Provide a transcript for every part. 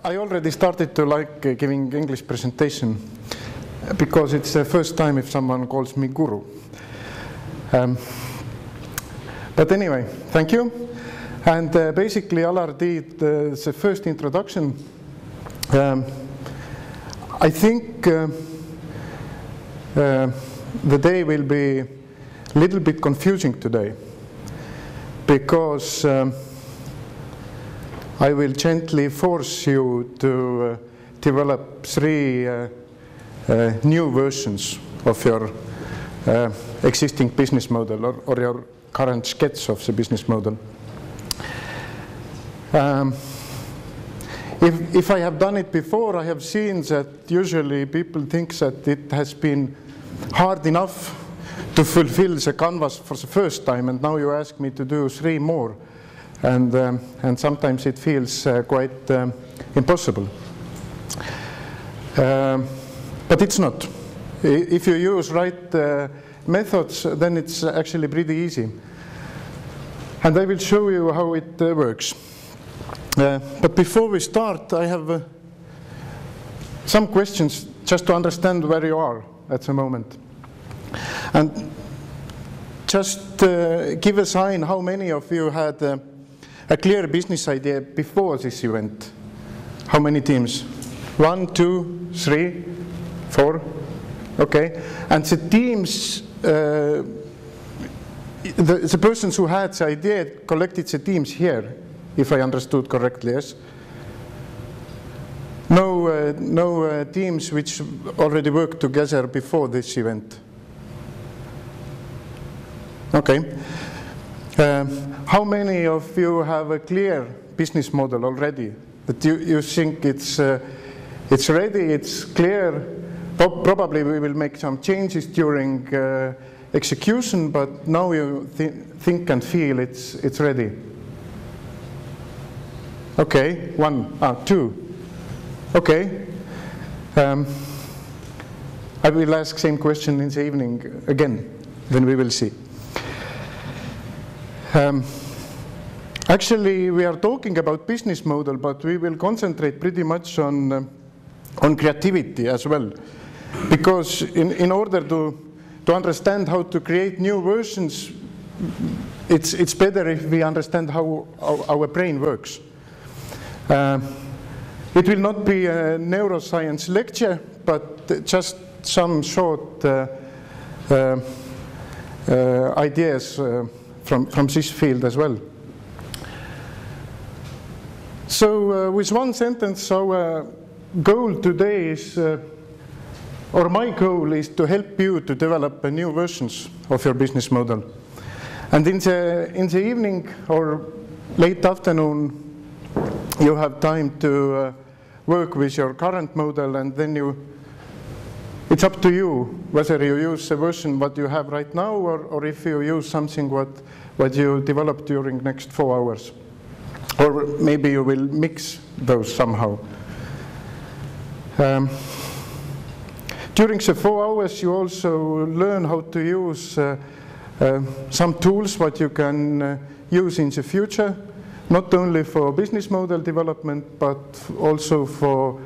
I already started to like giving English presentation because it's the first time if someone calls me guru. But anyway, thank you. And basically, Alar did the first introduction. I think the day will be a little bit confusing today because I will gently force you to develop 3 new versions of your existing business model or your current sketch of the business model. If I have done it before, I have seen that usually people think that it has been hard enough to fulfill the canvas for the first time, and now you ask me to do 3 more. And sometimes it feels quite impossible. But it's not. If you use right methods, then it's actually pretty easy. And I will show you how it works. But before we start, I have some questions just to understand where you are at the moment. And just give a sign how many of you had a clear business idea before this event. How many teams? 1, 2, 3, 4? Okay. And the teams, the persons who had the idea collected the teams here, if I understood correctly, yes? No teams which already worked together before this event. Okay. How many of you have a clear business model already? That you think it's ready, it's clear? Probably we will make some changes during execution, but now you think and feel it's ready. Okay, 1, 2. Okay. I will ask same question in the evening again, then we will see. Actually, we are talking about business model, but we will concentrate pretty much on creativity as well. Because in order to understand how to create new versions, it's better if we understand how our brain works. It will not be a neuroscience lecture, but just some short ideas from this field as well. So with one sentence, our goal today is, or my goal is to help you to develop new versions of your business model. And in the evening or late afternoon, you have time to work with your current model, and then it's up to you whether you use the version what you have right now, or if you use something what you develop during next 4 hours. Or maybe you will mix those somehow. During the 4 hours, you also learn how to use some tools what you can use in the future, not only for business model development, but also for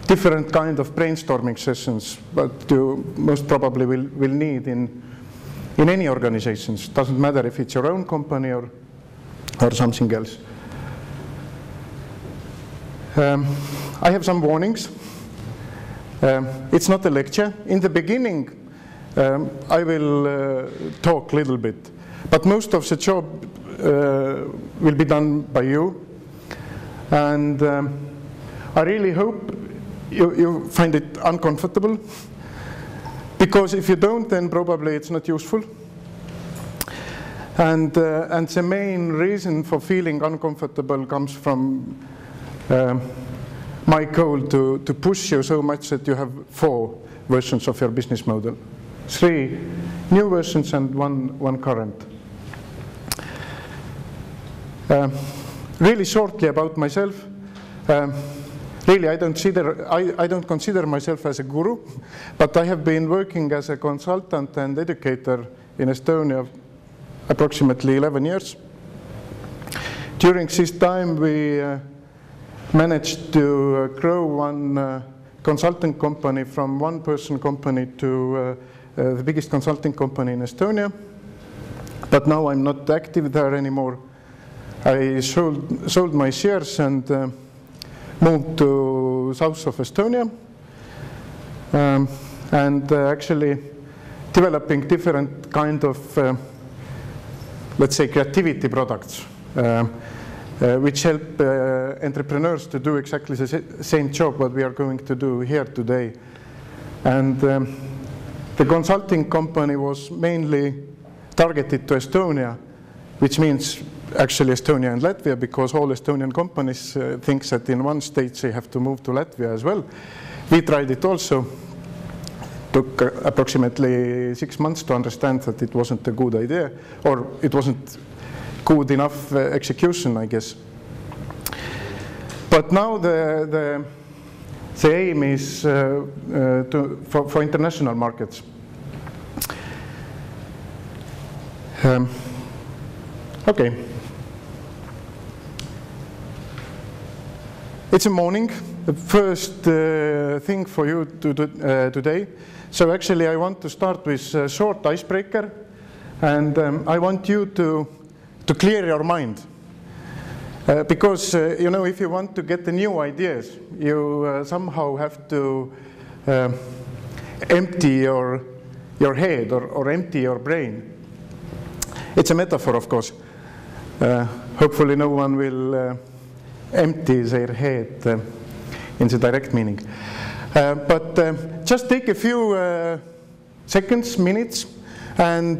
different kind of brainstorming sessions, but you most probably will need in any organizations. Doesn't matter if it's your own company or something else. I have some warnings. It's not a lecture. In the beginning, I will talk a little bit, but most of the job will be done by you. And I really hope you find it uncomfortable, because if you don't, then probably it's not useful. And the main reason for feeling uncomfortable comes from my goal to push you so much that you have 4 versions of your business model. 3 new versions and one current. Really shortly about myself. Really, I don't consider myself as a guru, but I have been working as a consultant and educator in Estonia approximately 11 years. During this time, we managed to grow one consulting company from one-person company to the biggest consulting company in Estonia. But now I'm not active there anymore. I sold my shares and moved to south of Estonia, and actually developing different kind of, let's say, creativity products, which help entrepreneurs to do exactly the same job what we are going to do here today. And the consulting company was mainly targeted to Estonia, which means actually Estonia and Latvia, because all Estonian companies think that in one stage they have to move to Latvia as well. We tried it also. Took approximately 6 months to understand that it wasn't a good idea, or it wasn't good enough execution, I guess. But now the aim is for international markets. Okay. It's a morning, the first thing for you to do today. So actually I want to start with a short icebreaker, and I want you to clear your mind. Because, you know, if you want to get the new ideas, you somehow have to empty your head or empty your brain. It's a metaphor, of course. Hopefully no one will empty their head in the direct meaning. But just take a few seconds, minutes, and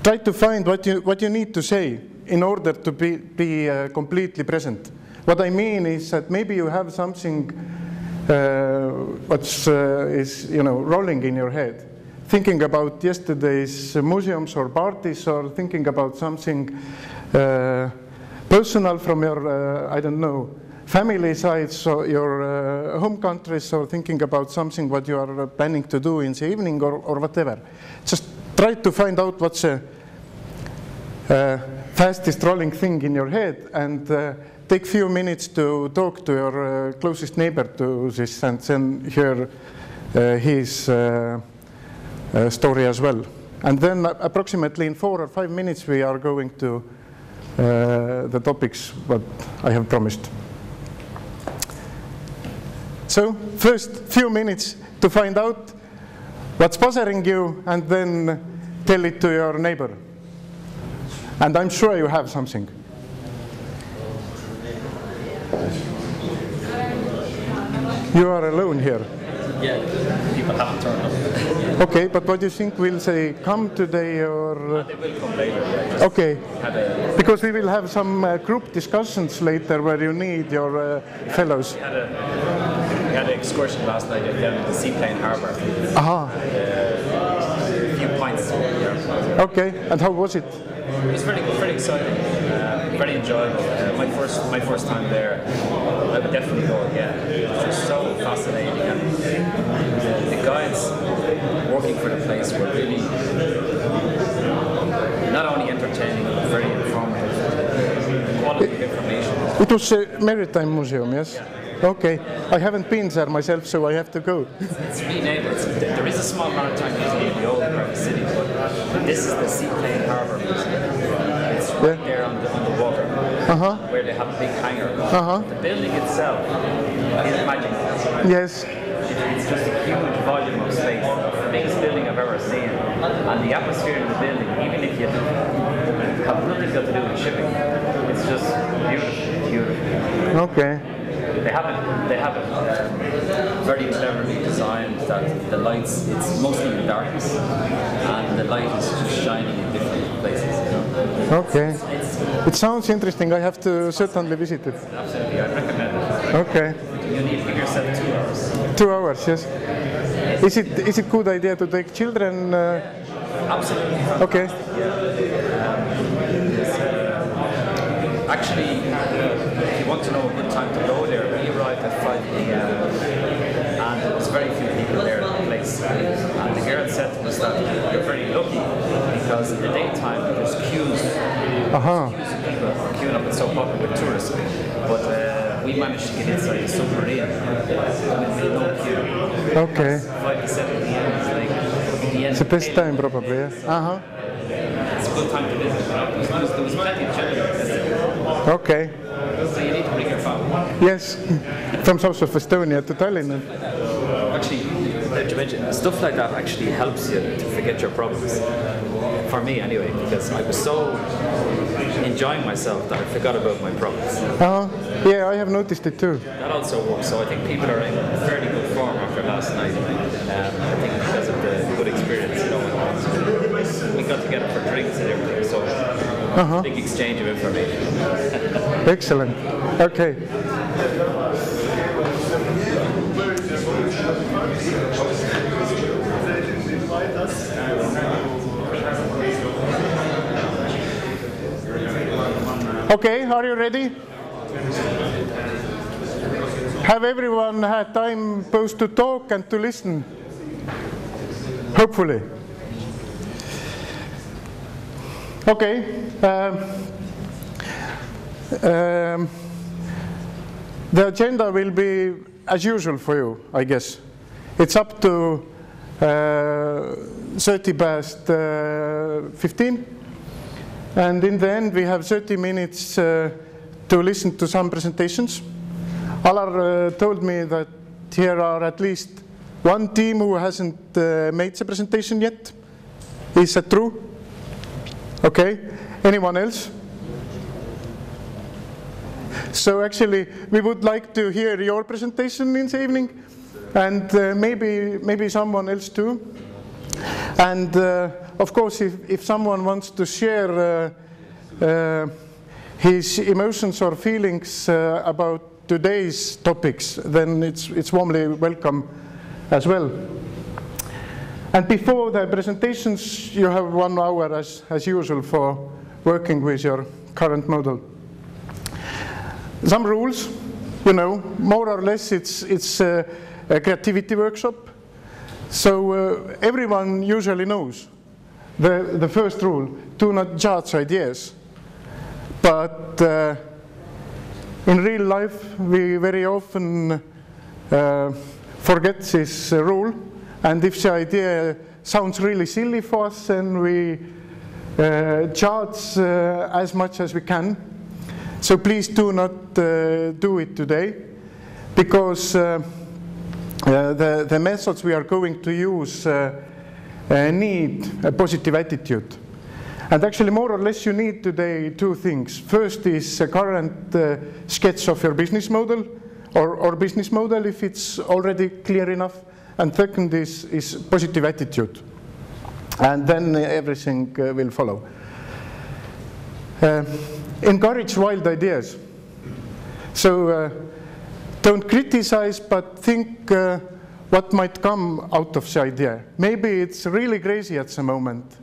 try to find what you need to say in order to be completely present. What I mean is that maybe you have something which is, you know, rolling in your head, thinking about yesterday's museums or parties, or thinking about something personal from your, I don't know, family sides or your home countries, or thinking about something what you are planning to do in the evening or whatever. Just try to find out what's the fastest rolling thing in your head, and take a few minutes to talk to your closest neighbor to this, and then hear his story as well. And then approximately in 4 or 5 minutes we are going to the topics what I have promised. So first few minutes to find out what's bothering you, and then tell it to your neighbor. And I'm sure you have something. You are alone here. Yeah, people haven't turned up. Okay, but what do you think? Will they come today, or? They will come later. Yeah, okay, because we will have some group discussions later where you need your fellows. We had an excursion last night down to the seaplane harbour. Aha. A few pints. Yeah. Okay, and how was it? It was pretty exciting, very enjoyable. My first time there. I would definitely go again. It was just so fascinating, and the guides working for the place were really not only entertaining but very informative. The quality of information. It was a maritime museum, yes? Yeah. Okay, I haven't been there myself, so I have to go. It's renamed. There is a small maritime museum in the old part of the city, but this is the Seaplane Harbour Museum. It's right there on the water, where they have a big hangar. The building itself is magic. Yes. It's just a huge volume of space. It's the biggest building I've ever seen. And the atmosphere in the building, even if you have nothing got to do with shipping, it's just beautiful, beautiful. Okay. They have it very cleverly designed that the lights, it's mostly in darkness, and the light is just shining in different places. You know? Okay. It sounds interesting. I have to certainly visit it. Absolutely, I recommend it. Okay. You need to give yourself 2 hours. 2 hours, yes. Is it good idea to take children? Absolutely. Okay. Actually, if you want to know a good time to go there, we arrived at 5 p.m. and there was very few people there at the place. And the girl said to us that you're very lucky because in the daytime there's queues. Queues of people queuing up it's so popular with tourists. But we managed to get inside a submarine with no queue. Okay. 5 to 7 p.m. is like the end. It's the best time probably, yeah. It's a good time to visit. There was plenty of children visiting. Okay. So you need to bring your family. Yes, from south of Estonia to Tallinn. Actually, to mention, stuff like that actually helps you to forget your problems. For me anyway, because I was so enjoying myself that I forgot about my problems. Yeah, I have noticed it too. That also works, so I think people are in fairly good form after last night. I think because of the good experience, you know, we got together for drinks and everything, so big exchange of information. Excellent. Okay. Okay, are you ready? Have everyone had time both to talk and to listen? Hopefully. Okay. The agenda will be as usual for you, I guess. It's up to 30 past 15. And in the end, we have 30 minutes to listen to some presentations. Alar told me that here are at least one team who hasn't made the presentation yet. Is that true? Okay. Anyone else? So actually, we would like to hear your presentation in the evening, and maybe someone else too. And of course, if someone wants to share his emotions or feelings about today's topics, then it's warmly welcome as well. And before the presentations, you have 1 hour as usual for working with your current model. Some rules, you know, more or less it's a creativity workshop. So everyone usually knows the first rule: do not judge ideas. But in real life, we very often forget this rule. And if the idea sounds really silly for us, then we judge as much as we can. So please do not do it today, because the methods we are going to use need a positive attitude. And actually, more or less, you need today 2 things. First is a current sketch of your business model, or business model if it's already clear enough. And second is positive attitude. And then everything will follow. Encourage wild ideas. So don't criticize, but think what might come out of the idea. Maybe it's really crazy at the moment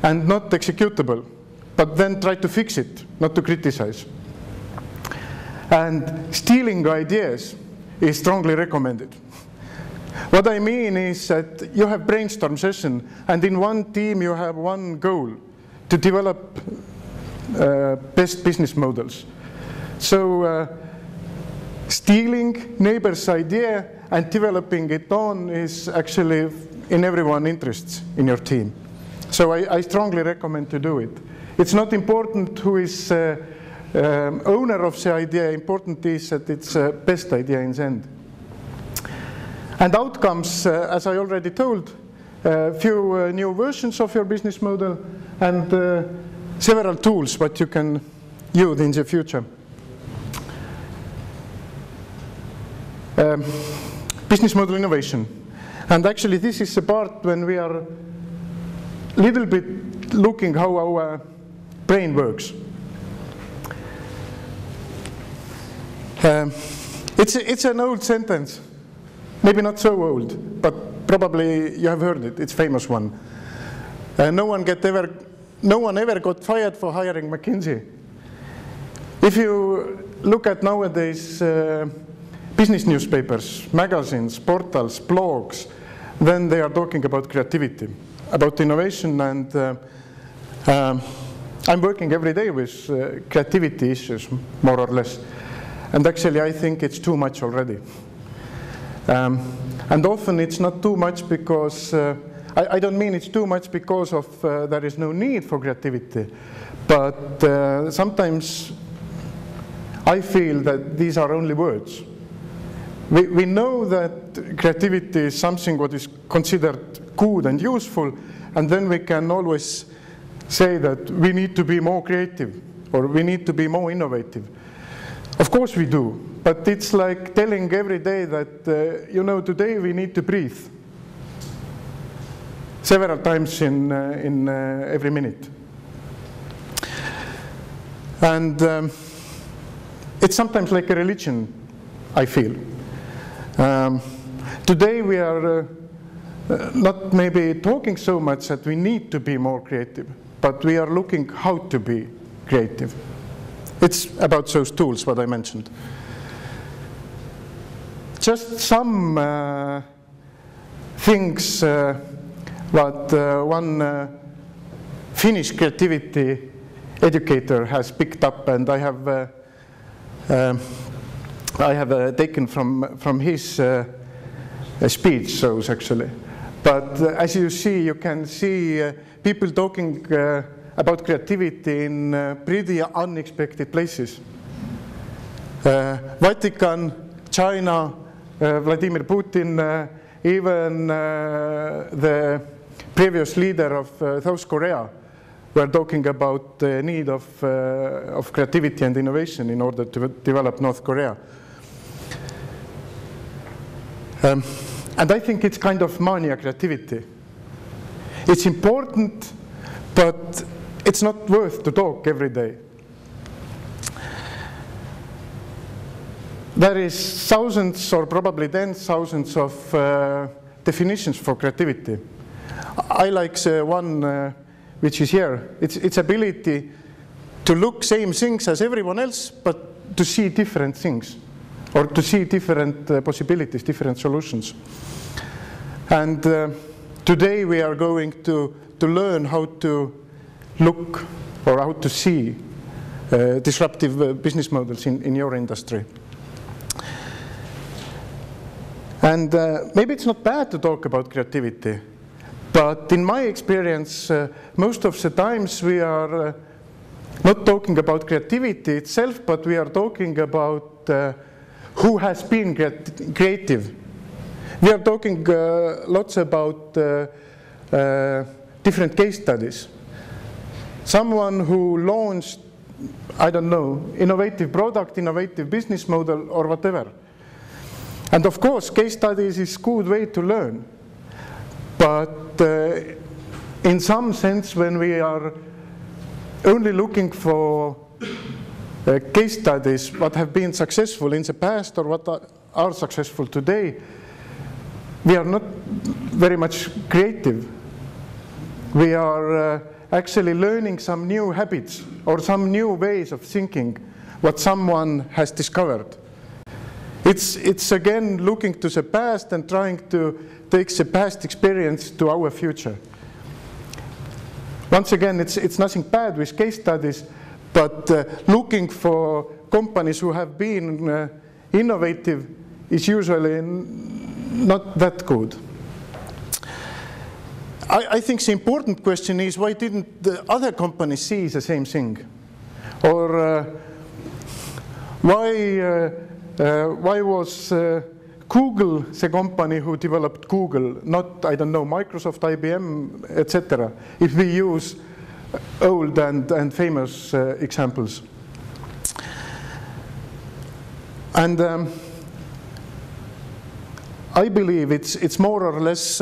and not executable, but then try to fix it, not to criticize. And stealing ideas is strongly recommended. What I mean is that you have brainstorm session, and in one team you have one goal: to develop best business models. So stealing neighbor's idea and developing it on is actually in everyone's interests in your team. So I strongly recommend to do it. It's not important who is owner of the idea. Important is that it's the best idea in the end. And outcomes, as I already told, a few new versions of your business model, and several tools what you can use in the future. Business model innovation. And actually, this is the part when we are a little bit looking how our brain works. It's an old sentence. Maybe not so old, but probably you have heard it. It's a famous one. No one ever got fired for hiring McKinsey. If you look at nowadays business newspapers, magazines, portals, blogs, then they are talking about creativity, about innovation, and I'm working every day with creativity issues, more or less. And actually, I think it's too much already. And often it's not too much because, I don't mean it's too much because of there is no need for creativity, but sometimes I feel that these are only words. We know that creativity is something what is considered good and useful, and then we can always say that we need to be more creative or we need to be more innovative. Of course we do, but it's like telling every day that, you know, today we need to breathe several times in every minute. And it's sometimes like a religion, I feel. Today we are not maybe talking so much that we need to be more creative, but we are looking how to be creative. It's about those tools, what I mentioned. Just some things what one Finnish creativity educator has picked up, and I have taken from his speech shows actually. But as you see, you can see people talking about creativity in pretty unexpected places. Vatican, China, Vladimir Putin, even the previous leader of South Korea were talking about the need of creativity and innovation in order to develop North Korea. And I think it's kind of mania creativity. It's important, but it's not worth to talk every day. There is thousands or probably tens of thousands of definitions for creativity. I like the one which is here. It's ability to look same things as everyone else, but to see different things, or to see different possibilities, different solutions. And today we are going to learn how to look or how to see disruptive business models in your industry. And maybe it's not bad to talk about creativity, but in my experience, most of the times we are not talking about creativity itself, but we are talking about who has been creative. We are talking lots about different case studies. Someone who launched, I don't know, innovative product, innovative business model, or whatever. And of course, case studies is a good way to learn. But in some sense, when we are only looking for case studies, what have been successful in the past or what are successful today, we are not very much creative. We are actually learning some new habits or some new ways of thinking, what someone has discovered. It's again looking to the past and trying to take the past experience to our future. Once again, it's nothing bad with case studies, but looking for companies who have been innovative is usually not that good. I think the important question is, why didn't the other companies see the same thing? Or why was Google the company who developed Google, not, I don't know, Microsoft, IBM, etc., if we use old and famous examples? And I believe it's more or less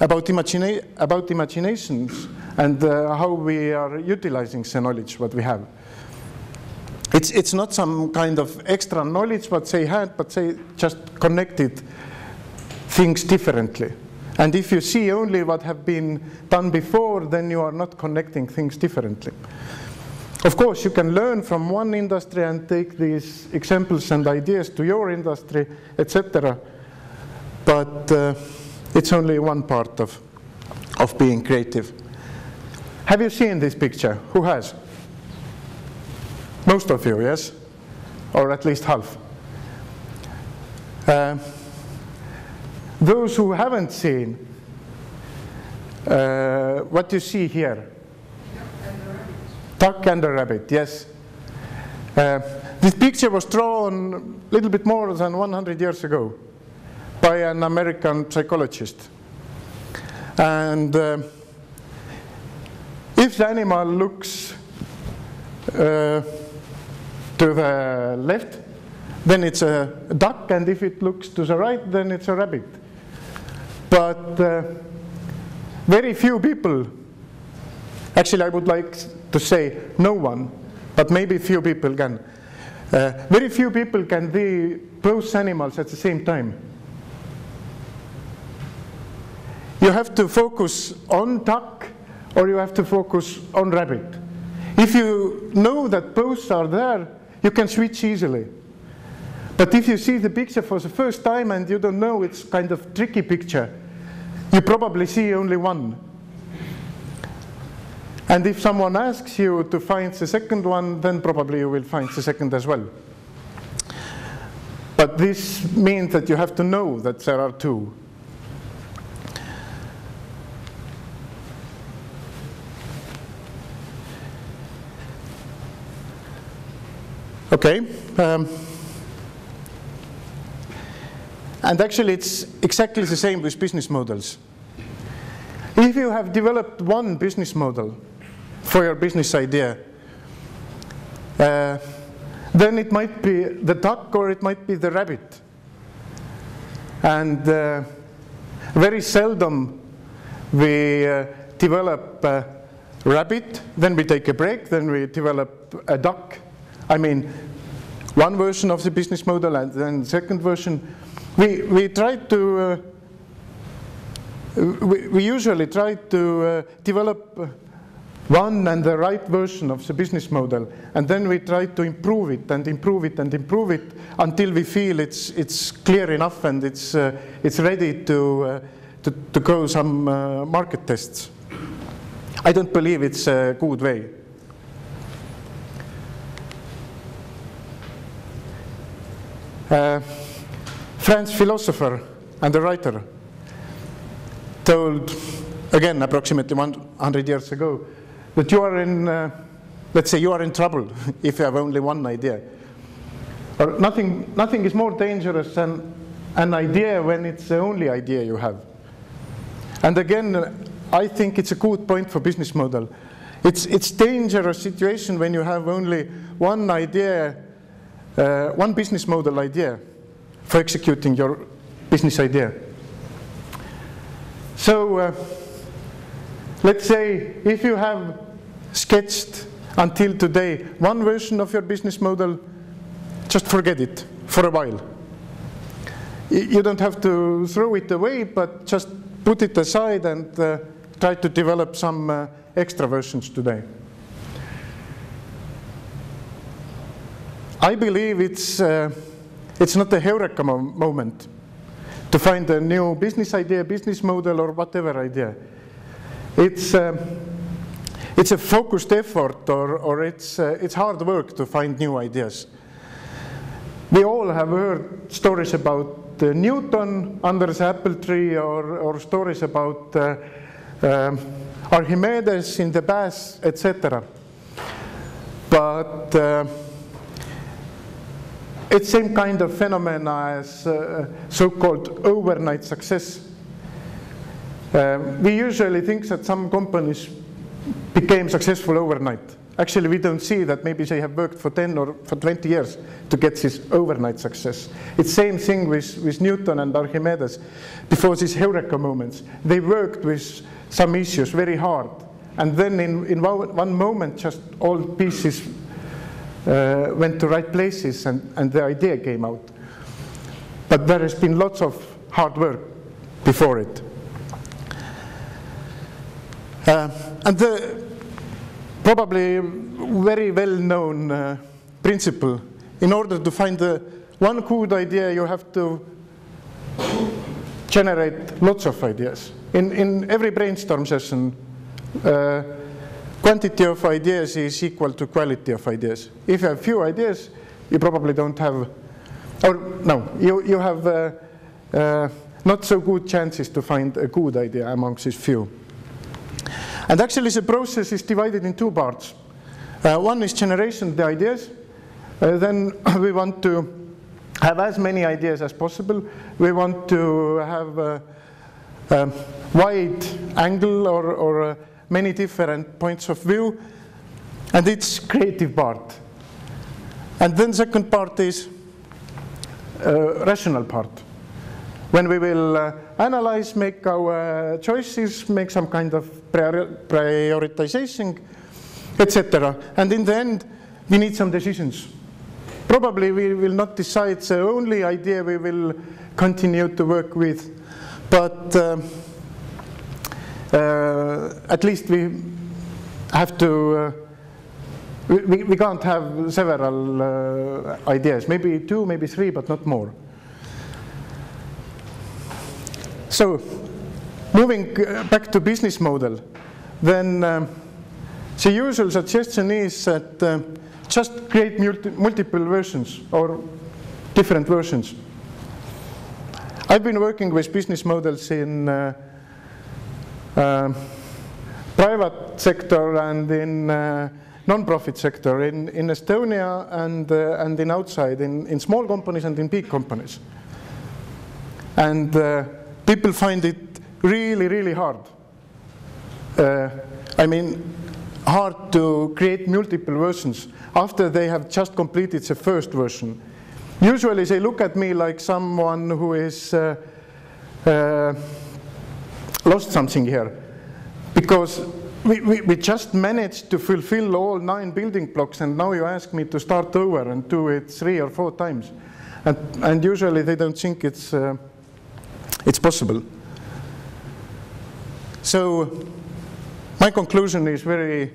about imaginations and how we are utilizing the knowledge what we have. It's not some kind of extra knowledge what they had, but they just connected things differently. And if you see only what have been done before, then you are not connecting things differently. Of course, you can learn from one industry and take these examples and ideas to your industry, etc. But it's only one part of being creative. Have you seen this picture? Who has? Most of you, yes? Or at least half. Those who haven't seen, what you see here? Duck and a rabbit, yes. This picture was drawn a little bit more than 100 years ago by an American psychologist. And if the animal looks to the left, then it's a duck, and if it looks to the right, then it's a rabbit. But very few people, actually I would like to say no one, but maybe few people can. Very few people can be both animals at the same time. You have to focus on duck or you have to focus on rabbit. If you know that both are there, you can switch easily. But if you see the picture for the first time and you don't know, it's kind of tricky picture, you probably see only one. And if someone asks you to find the second one, then probably you will find the second as well. But this means that you have to know that there are two. Okay. And actually it's exactly the same with business models. If you have developed one business model for your business idea, then it might be the duck or it might be the rabbit. And very seldom we develop a rabbit, then we take a break, then we develop a duck. I mean, one version of the business model and then second version. We try to, we usually try to develop one and the right version of the business model, and then we try to improve it and improve it and improve it until we feel it's clear enough and it's ready to go some market tests. I don't believe it's a good way. French philosopher and a writer told, again approximately 100 years ago, that you are in, let's say you are in trouble if you have only one idea. Or nothing is more dangerous than an idea when it's the only idea you have. And again, I think it's a good point for business model. It's dangerous situation when you have only one idea, one business model idea for executing your business idea. So let's say if you have sketched until today one version of your business model, just forget it for a while. You don't have to throw it away, but just put it aside and try to develop some extra versions today. I believe it's not a eureka moment to find a new business idea, business model, or whatever idea. It's a focused effort, or it's hard work to find new ideas. We all have heard stories about Newton under the apple tree, or stories about Archimedes in the bath, etc. But it's same kind of phenomena as so-called overnight success. We usually think that some companies became successful overnight. Actually, we don't see that. Maybe they have worked for 10 or for 20 years to get this overnight success. It's same thing with Newton and Archimedes. Before these eureka moments, they worked with some issues very hard. And then in one moment, just all pieces went to right places and the idea came out. But there has been lots of hard work before it. And the probably very well-known principle, in order to find one good idea, you have to generate lots of ideas. In every brainstorm session, quantity of ideas is equal to quality of ideas. If you have few ideas, you probably don't have, or no, you have not so good chances to find a good idea amongst these few. And actually the process is divided in two parts. One is generation of the ideas. Then we want to have as many ideas as possible. We want to have a wide angle or many different points of view. And it's creative part. And then second part is rational part. When we will analyze, make our choices, make some kind of prioritization, etc. And in the end, we need some decisions. Probably we will not decide the only idea we will continue to work with, but at least we have to, we can't have several ideas, maybe 2, maybe 3, but not more. So, moving back to business model, then the usual suggestion is that just create multiple versions or different versions. I've been working with business models in private sector and in non-profit sector, in Estonia and in outside, in small companies and in big companies. And people find it really, really hard. I mean, hard to create multiple versions after they have just completed the first version. Usually they look at me like someone who is lost something here, because we just managed to fulfill all 9 building blocks, and now you ask me to start over and do it 3 or 4 times. And usually they don't think it's possible. So my conclusion is very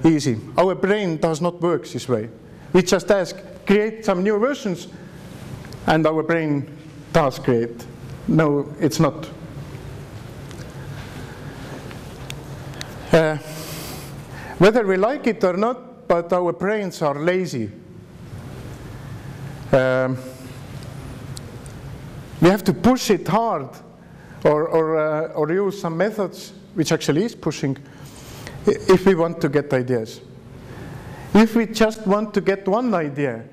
easy. Our brain does not work this way. We just ask, create some new versions, and our brain does create. No, it's not. Whether we like it or not, but our brains are lazy. We have to push it hard, or use some methods, which actually is pushing, if we want to get ideas. If we just want to get one idea,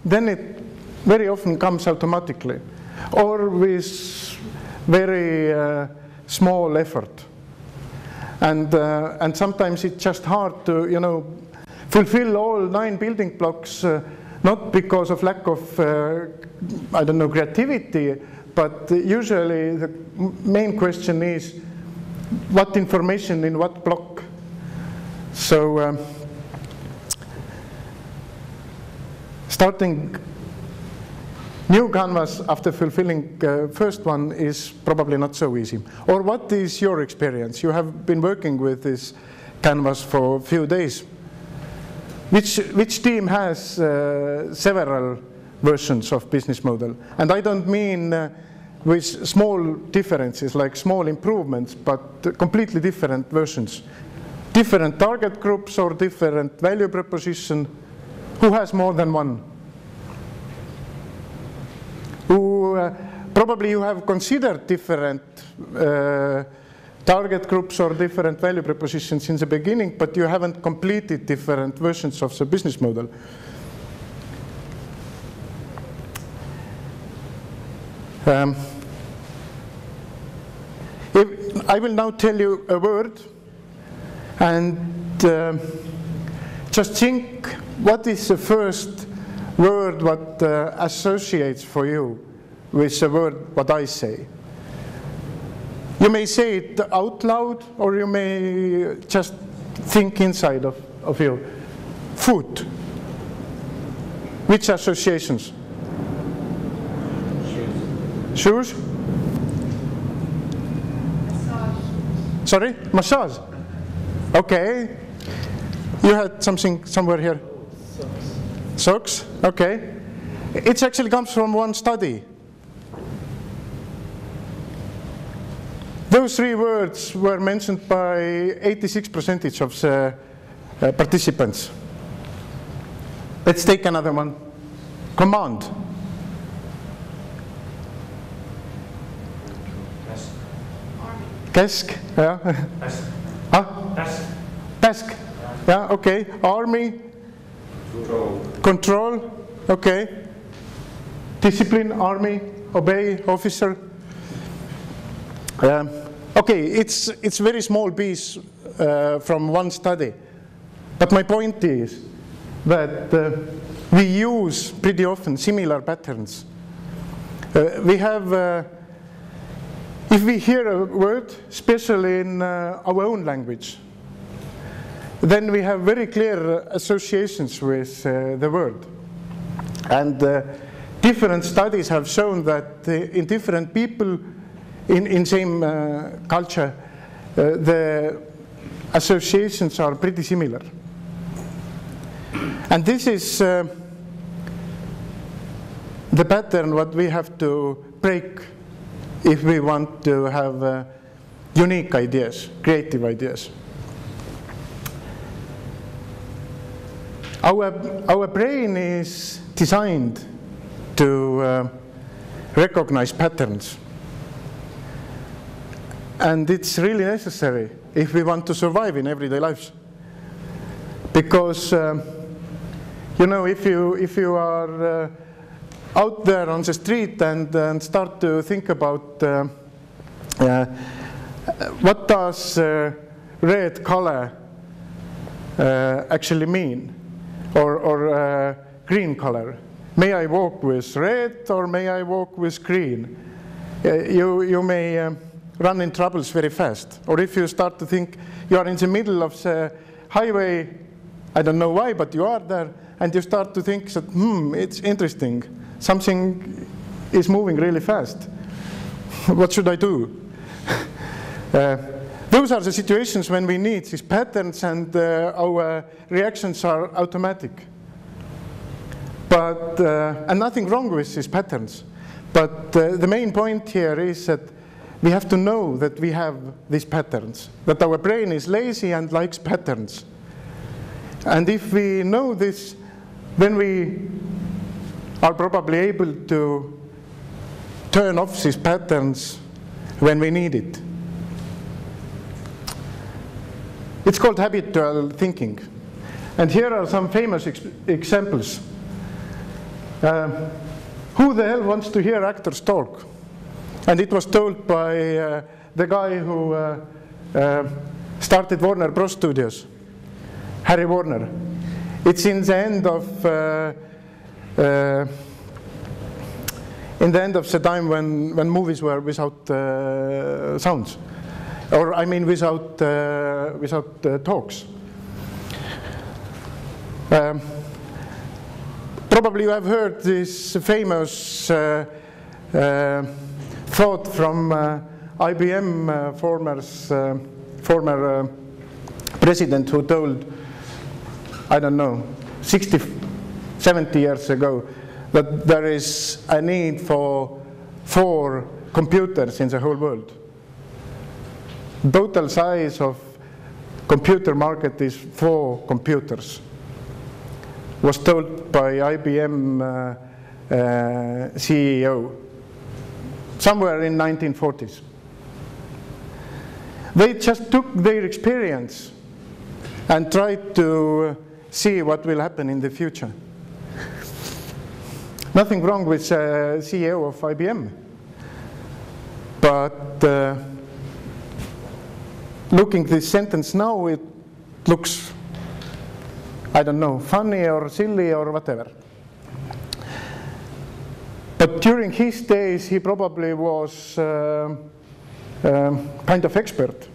then it very often comes automatically, or with very small effort. And sometimes it's just hard to, fulfill all 9 building blocks, not because of lack of, I don't know, creativity, but usually the main question is what information in what block. So starting new canvas after fulfilling first one is probably not so easy. Or what is your experience? You have been working with this canvas for a few days. Which team has several versions of business model? And I don't mean with small differences, like small improvements, but completely different versions. Different target groups or different value proposition. Who has more than one? Who probably you have considered different target groups or different value propositions in the beginning, but you haven't completed different versions of the business model. I will now tell you a word, and just think what is the first word what associates for you with the word what I say. You may say it out loud, or you may just think inside of you. Food. Which associations? Shoes? Massage. Sorry? Massage? Okay. You had something somewhere here? Socks. Socks? Okay. It actually comes from one study. Those three words were mentioned by 86% of the participants. Let's take another one. Command. Task. Yeah. Task. Huh? Task. Task. Yeah, okay. Army. Control. Control. Okay. Discipline, army, obey, officer. Okay, it's very small piece from one study. But my point is that we use pretty often similar patterns. We have, if we hear a word, especially in our own language, then we have very clear associations with the word. And different studies have shown that in different people in same culture, the associations are pretty similar. And this is the pattern what we have to break if we want to have unique ideas, creative ideas. Our brain is designed to recognize patterns. And it's really necessary if we want to survive in everyday lives. Because, you know, if you are out there on the street and start to think about what does red color actually mean, or green color. May I walk with red or may I walk with green? You may run in troubles very fast. Or if you start to think you are in the middle of the highway, I don't know why, but you are there, and you start to think that, it's interesting. Something is moving really fast. What should I do? Those are the situations when we need these patterns and our reactions are automatic. But, and nothing wrong with these patterns. But the main point here is that we have to know that we have these patterns, that our brain is lazy and likes patterns. And if we know this, then we are probably able to turn off these patterns when we need it. It's called habitual thinking. And here are some famous examples. Who the hell wants to hear actors talk? And it was told by the guy who started Warner Bros. Studios, Harry Warner. It's in the end of the time when movies were without sounds, or I mean without talks. Probably you have heard this famous thought from IBM former president who told, I don't know, 60, 70 years ago, that there is a need for 4 computers in the whole world. Total size of computer market is 4 computers. Was told by IBM CEO somewhere in 1940s. They just took their experience and tried to see what will happen in the future. Nothing wrong with CEO of IBM, but looking at this sentence now, it looks, I don't know, funny or silly or whatever. But during his days, he probably was kind of expert.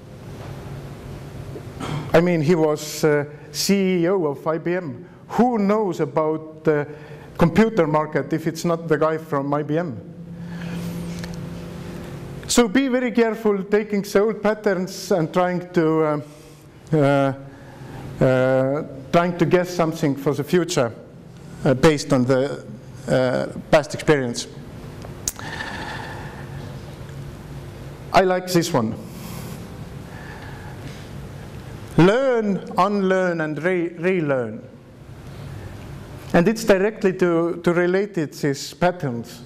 I mean, he was CEO of IBM. Who knows about the computer market if it's not the guy from IBM? So be very careful taking the old patterns and trying to guess something for the future based on the past experience. I like this one. learn, unlearn, and relearn. And it's directly to relate it these patterns.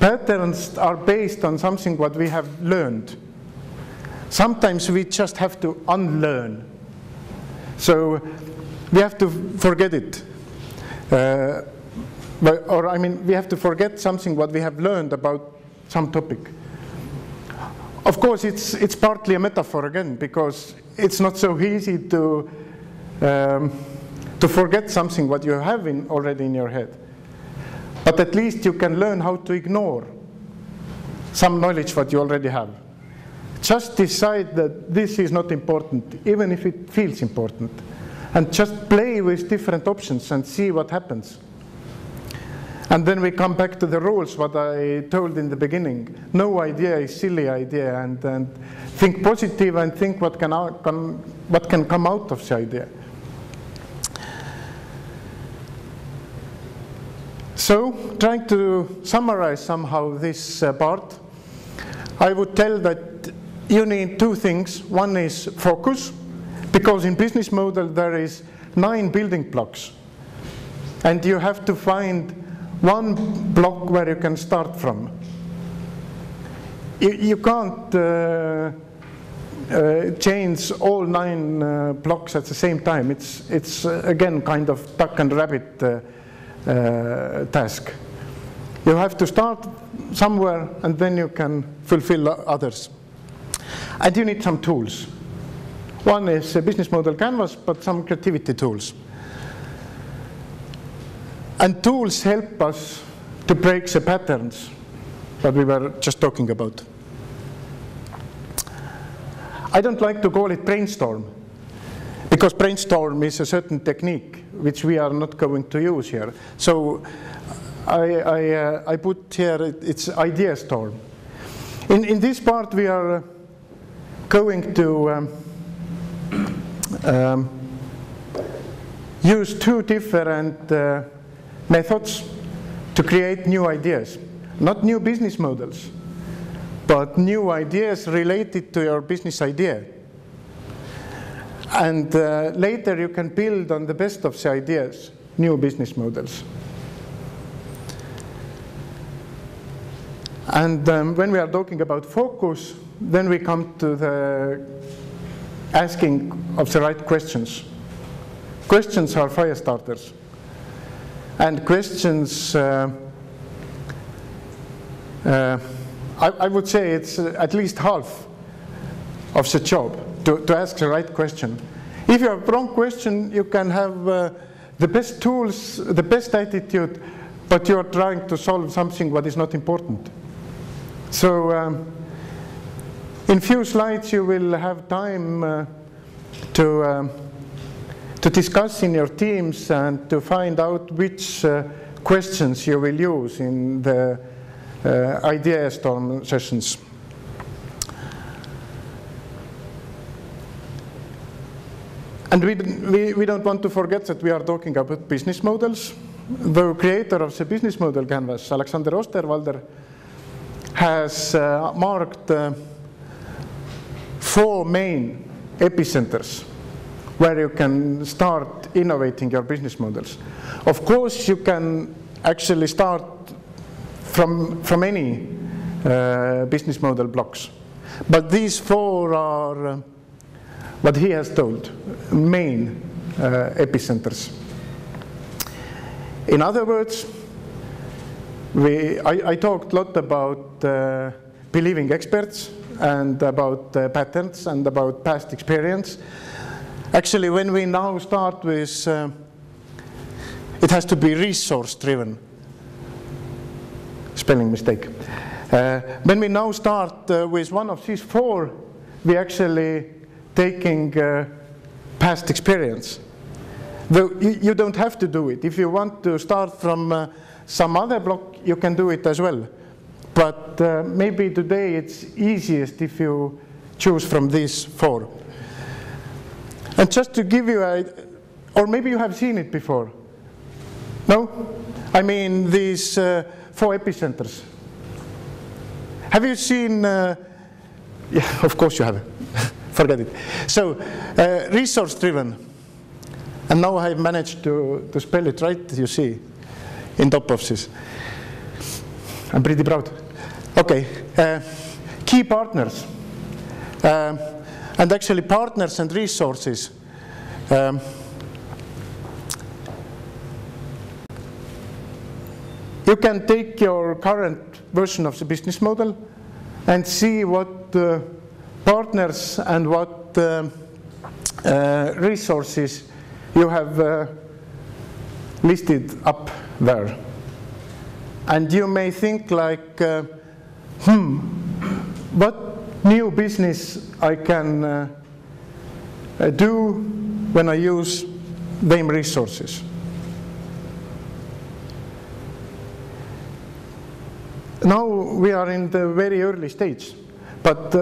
Patterns are based on something what we have learned. Sometimes we just have to unlearn. So we have to forget it. We have to forget something what we have learned about some topic. Of course, it's partly a metaphor again, because it's not so easy to forget something what you have already in your head. But at least you can learn how to ignore some knowledge what you already have. Just decide that this is not important, even if it feels important. And just play with different options and see what happens. And then we come back to the rules, what I told in the beginning. No idea is silly idea, and think positive and think what can come out of the idea. So, trying to summarize somehow this part, I would tell that you need two things. One is focus, because in business model there is 9 building blocks. And you have to find one block where you can start from. You can't change all 9 blocks at the same time. It's again kind of duck and rabbit task. You have to start somewhere and then you can fulfill others. And you need some tools. One is a business model canvas, but some creativity tools. And tools help us to break the patterns that we were just talking about. I don't like to call it brainstorm, because brainstorm is a certain technique which we are not going to use here. So I put here, it's idea storm. In this part we are going to use 2 different methods to create new ideas. Not new business models, but new ideas related to your business idea. And later you can build on the best of the ideas, new business models. And when we are talking about focus, then we come to the asking of the right questions. Questions are fire starters. And questions, I would say it's at least half of the job, to ask the right question. If you have wrong question, you can have the best tools, the best attitude, but you are trying to solve something what is not important. So in few slides you will have time to discuss in your teams and to find out which questions you will use in the idea storm sessions. And we don't want to forget that we are talking about business models. The creator of the business model canvas, Alexander Osterwalder, has marked 4 main epicenters where you can start innovating your business models. Of course, you can actually start from any business model blocks. But these 4 are what he has told, main epicenters. In other words, I talked a lot about believing experts and about patterns and about past experience. Actually, when we now start with, it has to be resource-driven. Spelling mistake. When we now start with one of these 4, we actually taking past experience. Though you don't have to do it. If you want to start from some other block, you can do it as well. But maybe today it's easiest if you choose from these 4. And just to give you or maybe you have seen it before. No? I mean these 4 epicenters. Have you seen, yeah, of course you have. forget it. So, resource-driven. And now I've managed to spell it right, you see, in top of this. I'm pretty proud. Okay, key partners. And actually partners and resources. You can take your current version of the business model and see what partners and what resources you have listed up there. And you may think like, what new business I can do when I use them resources? Now we are in the very early stage, but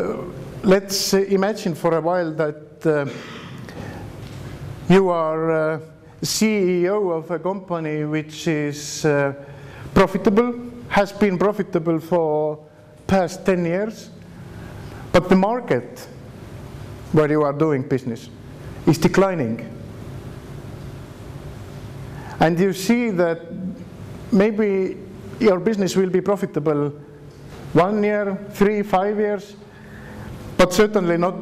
let's imagine for a while that you are CEO of a company which is profitable, has been profitable for past 10 years, but the market where you are doing business is declining. And you see that maybe your business will be profitable 1 year, 3, 5 years, but certainly not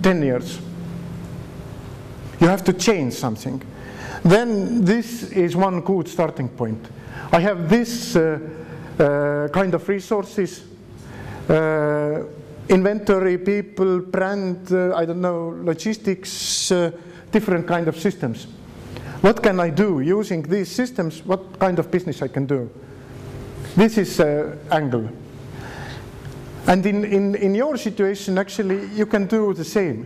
10 years. You have to change something. Then this is one good starting point. I have this kind of resources, inventory, people, brand, I don't know, logistics, different kind of systems. What can I do using these systems? What kind of business I can do? This is angle. And in your situation, actually, you can do the same.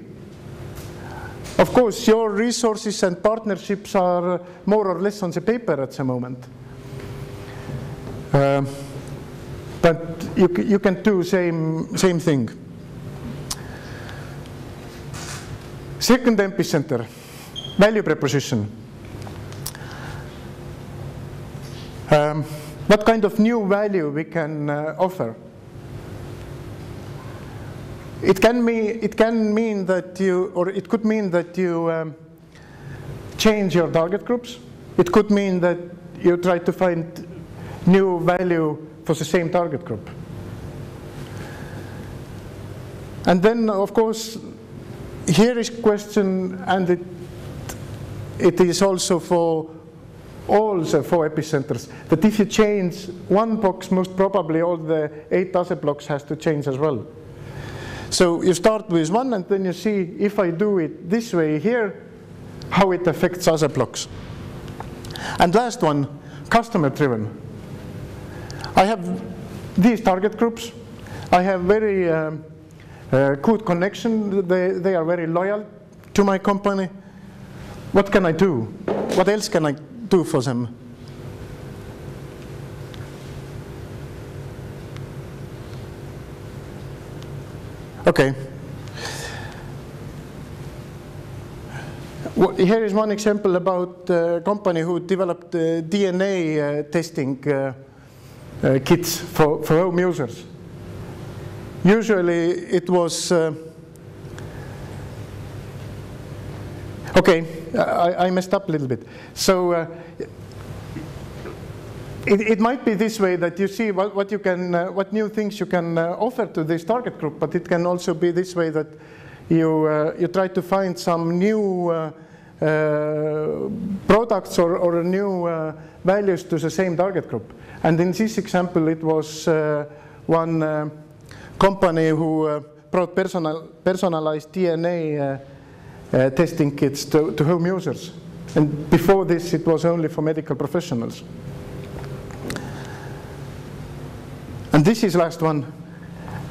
Of course, your resources and partnerships are more or less on the paper at the moment. But you can do same thing. Second epicenter, value proposition. What kind of new value we can offer? It can mean that you, or it could mean that you change your target groups. It could mean that you try to find new value for the same target group. And then, of course, here is question, and it is also for all the 4 epicenters, that if you change one box, most probably all the 8 other blocks has to change as well. So you start with one, and then you see, if I do it this way here, how it affects other blocks. And last one, customer-driven. I have these target groups. I have very good connection. They are very loyal to my company. What can I do? What else can I do for them? Okay. Well, here is one example about a company who developed DNA testing kits for home users. Usually it was okay, I messed up a little bit. So it might be this way that you see what you can, what new things you can offer to this target group, but it can also be this way that you try to find some new products or new values to the same target group. And in this example, it was one company who brought personalized DNA testing kits to home users. And before this, it was only for medical professionals. And this is last one.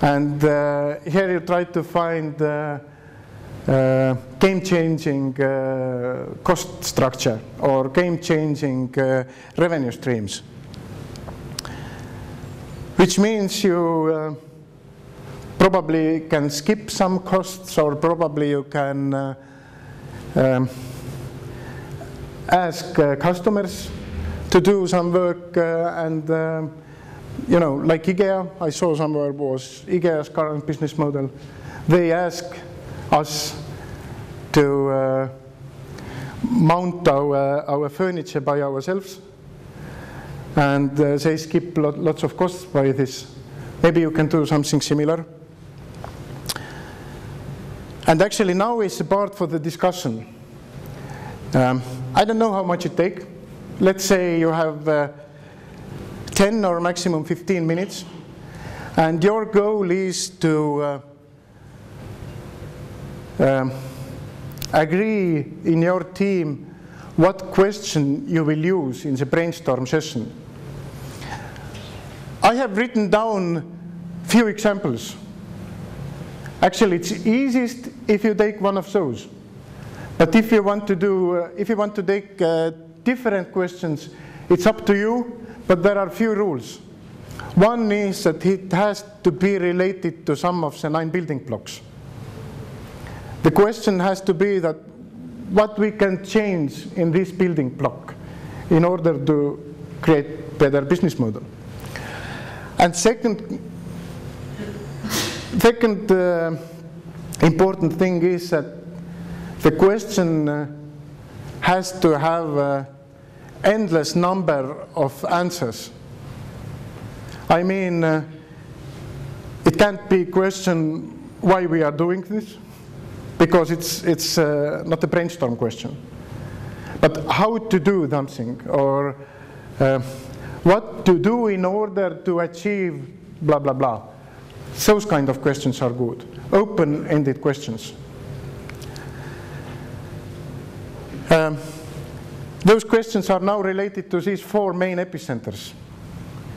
And here you try to find game-changing cost structure or game-changing revenue streams. Which means you probably can skip some costs, or probably you can ask customers to do some work and you know, like IKEA, I saw somewhere was IKEA's current business model. They ask us to mount our furniture by ourselves, and they skip lots of costs by this. Maybe you can do something similar. And actually now is the part for the discussion. I don't know how much it takes. Let's say you have 10 or maximum 15 minutes, and your goal is to agree in your team what question you will use in the brainstorm session. I have written down few examples. Actually, it's easiest if you take one of those. But if you want to do, if you want to take different questions, it's up to you. But there are few rules. One is that it has to be related to some of the 9 building blocks. The question has to be that what we can change in this building block in order to create better business model. And second important thing is that the question has to have endless number of answers. I mean, it can't be a question why we are doing this, because it's not a brainstorm question. But how to do something, or what to do in order to achieve blah, blah, blah. Those kind of questions are good, open-ended questions. Those questions are now related to these 4 main epicenters.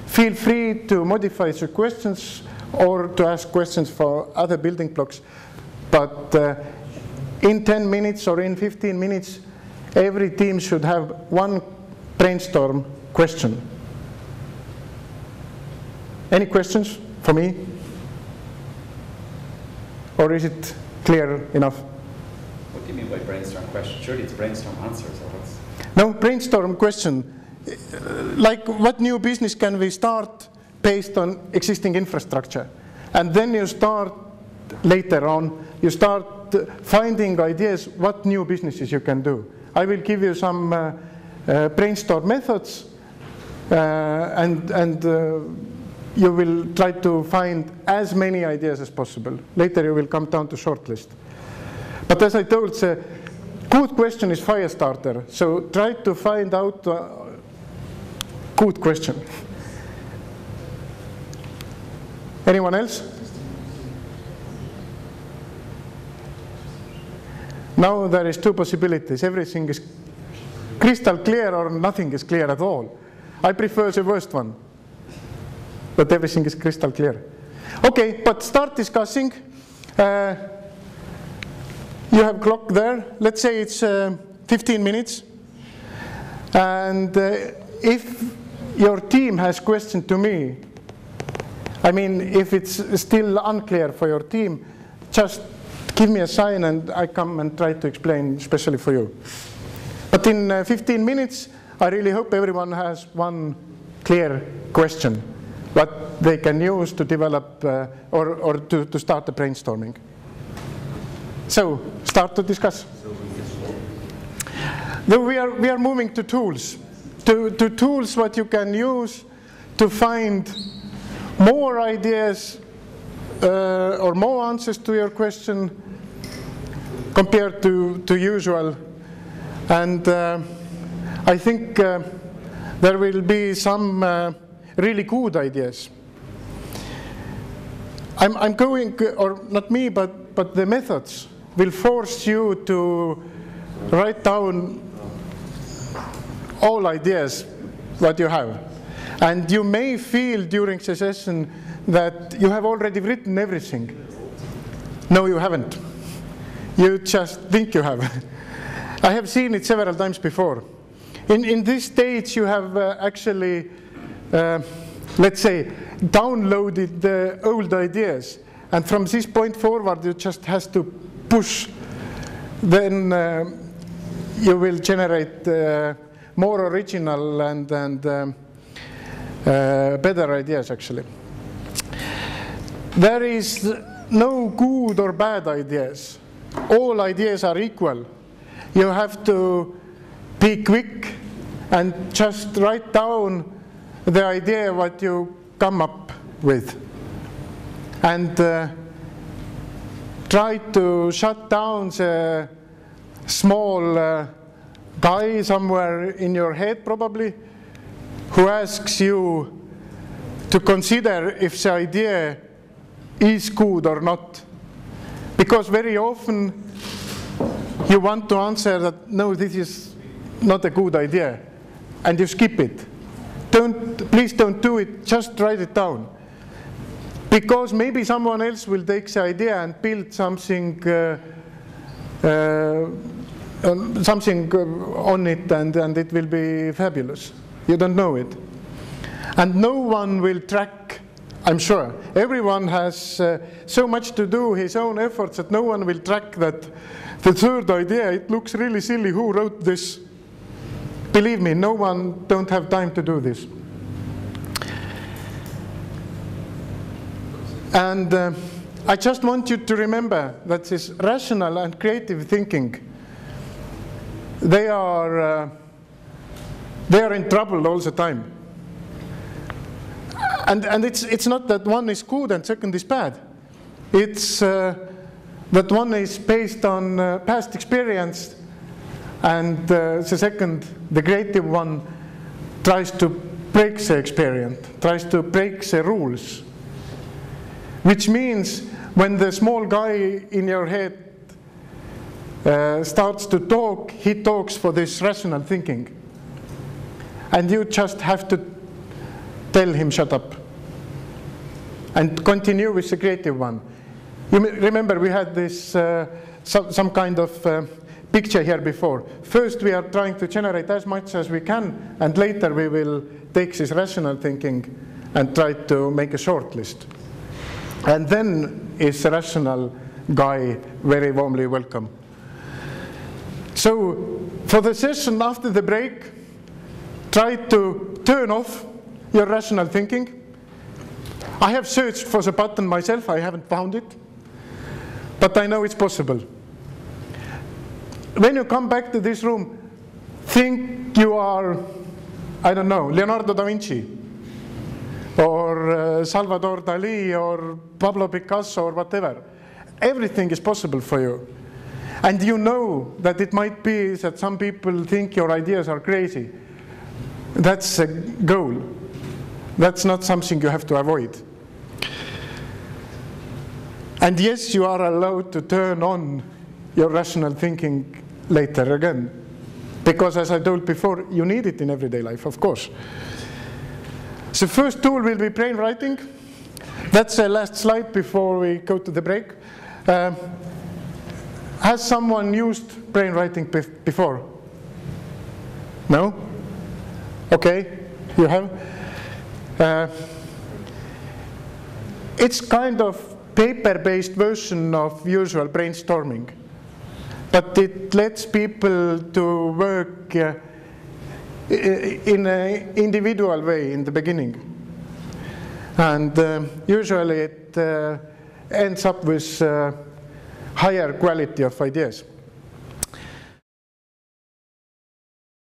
Feel free to modify the questions or to ask questions for other building blocks. But in 10 minutes or in 15 minutes, every team should have one brainstorm question. Any questions for me? Or is it clear enough? What do you mean by brainstorm question? Surely it's brainstorm answers, or what's? No, brainstorm question. Like, what new business can we start based on existing infrastructure? And then you start, later on, you start finding ideas what new businesses you can do. I will give you some brainstorm methods, and you will try to find as many ideas as possible. Later you will come down to shortlist. But as I told, the good question is fire starter. So try to find out good question. Anyone else? Now there is 2 possibilities. Everything is crystal clear or nothing is clear at all. I prefer the worst one, but everything is crystal clear. Okay, but start discussing. You have clock there. Let's say it's 15 minutes. And if your team has question to me, I mean, if it's still unclear for your team, just give me a sign and I come and try to explain especially for you. But in 15 minutes, I really hope everyone has one clear question, what they can use to develop or to start the brainstorming. So, start to discuss. Though we are moving to tools, to tools what you can use to find more ideas or more answers to your question compared to usual. And I think there will be some really good ideas. I'm going, or not me, but the methods will force you to write down all ideas what you have. And you may feel during the session that you have already written everything. No, you haven't. You just think you have. I have seen it several times before. In this stage, you have actually, let's say, downloaded the old ideas. And from this point forward, you just has to push. Then you will generate more original and better ideas, actually. There is no good or bad ideas. all ideas are equal. You have to be quick and just write down the idea what you come up with. And try to shut down the small guy somewhere in your head probably, who asks you to consider if the idea is good or not. Because very often you want to answer that, no, this is not a good idea, and you skip it. Please don't do it, just write it down. Because maybe someone else will take the idea and build something on it, and it will be fabulous. You don't know it. And no one will track, I'm sure. Everyone has so much to do, his own efforts, that no one will track that the third idea, it looks really silly, who wrote this? Believe me, no one don't have time to do this. And I just want you to remember that this rational and creative thinking, they are in trouble all the time. And it's not that one is good and second is bad. It's that one is based on past experience, and the second, the creative one, tries to break the experience, tries to break the rules. Which means when the small guy in your head starts to talk, he talks for this rational thinking. And you just have to tell him, shut up. And continue with the creative one. You remember we had this some kind of picture here before. First we are trying to generate as much as we can, and later we will take this rational thinking and try to make a short list. And then is the rational guy very warmly welcome. So for the session after the break, try to turn off your rational thinking. I have searched for the button myself, I haven't found it, but I know it's possible. When you come back to this room, think you are, I don't know, Leonardo da Vinci, or Salvador Dali, or Pablo Picasso, or whatever. Everything is possible for you. And you know that it might be that some people think your ideas are crazy. That's a goal. That's not something you have to avoid. And yes, you are allowed to turn on your rational thinking later again. Because as I told before, you need it in everyday life, of course. The first tool will be brain writing. That's the last slide before we go to the break. Has someone used brain writing before? No? Okay, you have. It's kind of paper-based version of usual brainstorming, but it lets people to work in an individual way in the beginning. And usually it ends up with higher quality of ideas.